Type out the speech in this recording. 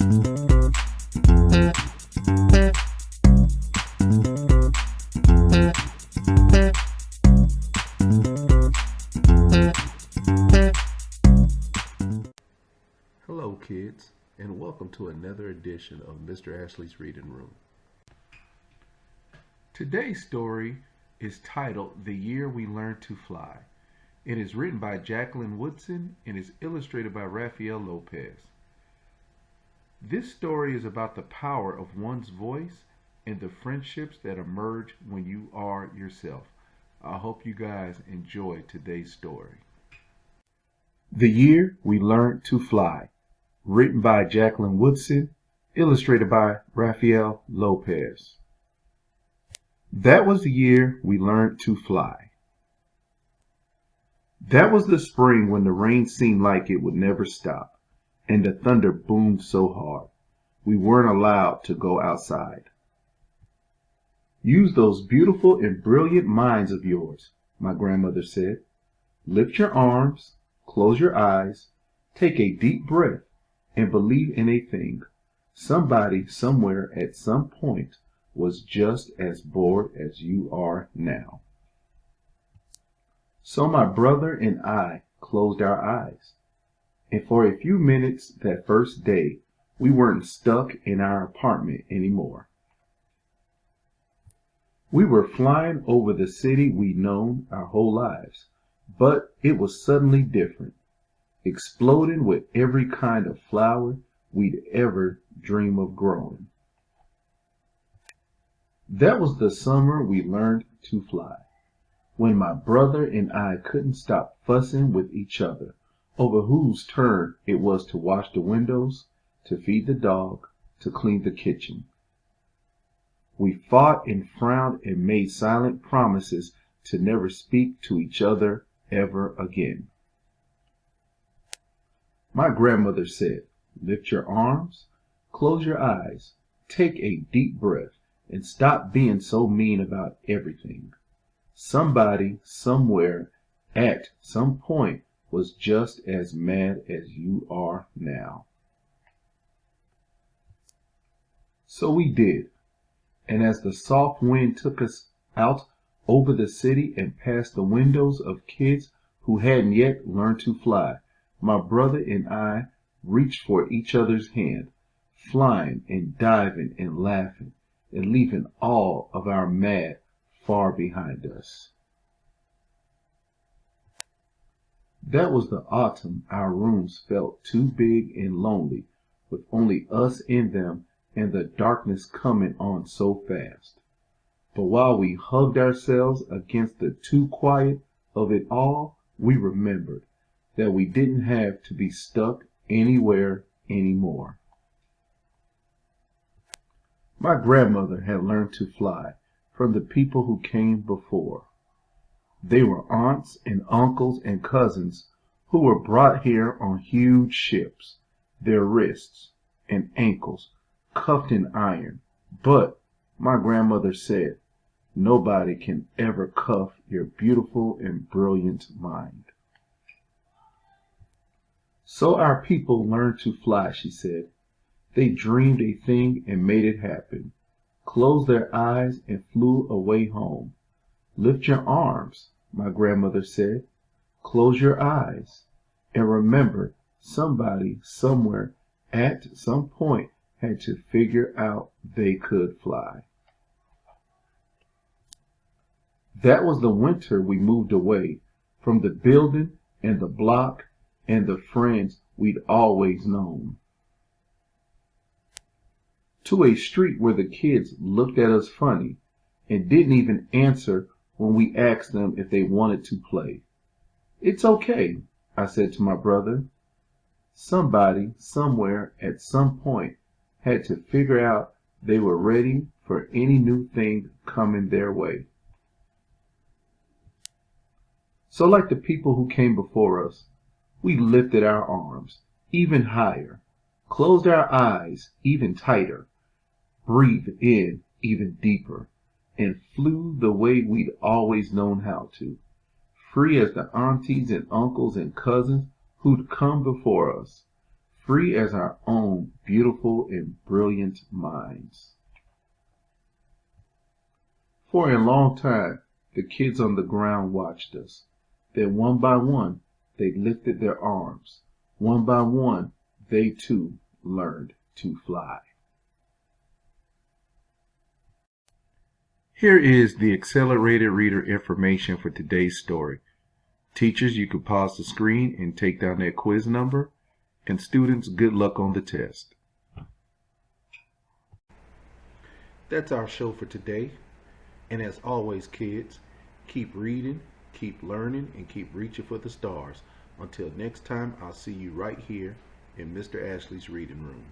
Hello, kids, and welcome to another edition of Mr. Ashley's Reading Room. Today's story is titled The Year We Learned to Fly. It is written by Jacqueline Woodson and is illustrated by Rafael Lopez. This story is about the power of one's voice and the friendships that emerge when you are yourself. I hope you guys enjoy today's story. The Year We Learned to Fly, written by Jacqueline Woodson, illustrated by Rafael Lopez. That was the year we learned to fly. That was the spring when the rain seemed like it would never stop, and the thunder boomed so hard we weren't allowed to go outside. Use those beautiful and brilliant minds of yours, my grandmother said. Lift your arms, close your eyes, take a deep breath, and believe in a thing. Somebody somewhere at some point was just as bored as you are now. So my brother and I closed our eyes, and for a few minutes that first day, we weren't stuck in our apartment anymore. We were flying over the city we'd known our whole lives, but it was suddenly different, exploding with every kind of flower we'd ever dream of growing. That was the summer we learned to fly, when my brother and I couldn't stop fussing with each other over whose turn it was to wash the windows, to feed the dog, to clean the kitchen. We fought and frowned and made silent promises to never speak to each other ever again. My grandmother said, lift your arms, close your eyes, take a deep breath, and stop being so mean about everything. Somebody, somewhere, at some point, was just as mad as you are now. So we did, and as the soft wind took us out over the city and past the windows of kids who hadn't yet learned to fly, my brother and I reached for each other's hand, flying and diving and laughing, and leaving all of our mad far behind us. That was the autumn our rooms felt too big and lonely, with only us in them and the darkness coming on so fast. But while we hugged ourselves against the too quiet of it all, we remembered that we didn't have to be stuck anywhere anymore. My grandmother had learned to fly from the people who came before. They were aunts and uncles and cousins who were brought here on huge ships, their wrists and ankles cuffed in iron. But, my grandmother said, nobody can ever cuff your beautiful and brilliant mind. So our people learned to fly, she said. They dreamed a thing and made it happen, closed their eyes and flew away home. Lift your arms, my grandmother said. Close your eyes, and remember, somebody somewhere at some point had to figure out they could fly. That was the winter we moved away from the building and the block and the friends we'd always known, to a street where the kids looked at us funny and didn't even answer when we asked them if they wanted to play. It's okay, I said to my brother. Somebody, somewhere, at some point, had to figure out they were ready for any new thing coming their way. So like the people who came before us, we lifted our arms even higher, closed our eyes even tighter, breathed in even deeper, and flew the way we'd always known how to, free as the aunties and uncles and cousins who'd come before us, free as our own beautiful and brilliant minds. For a long time, the kids on the ground watched us. Then one by one, they lifted their arms. One by one, they too learned to fly. Here is the accelerated reader information for today's story. Teachers, you could pause the screen and take down that quiz number. And students, good luck on the test. That's our show for today. And as always, kids, keep reading, keep learning, and keep reaching for the stars. Until next time, I'll see you right here in Mr. Ashley's reading room.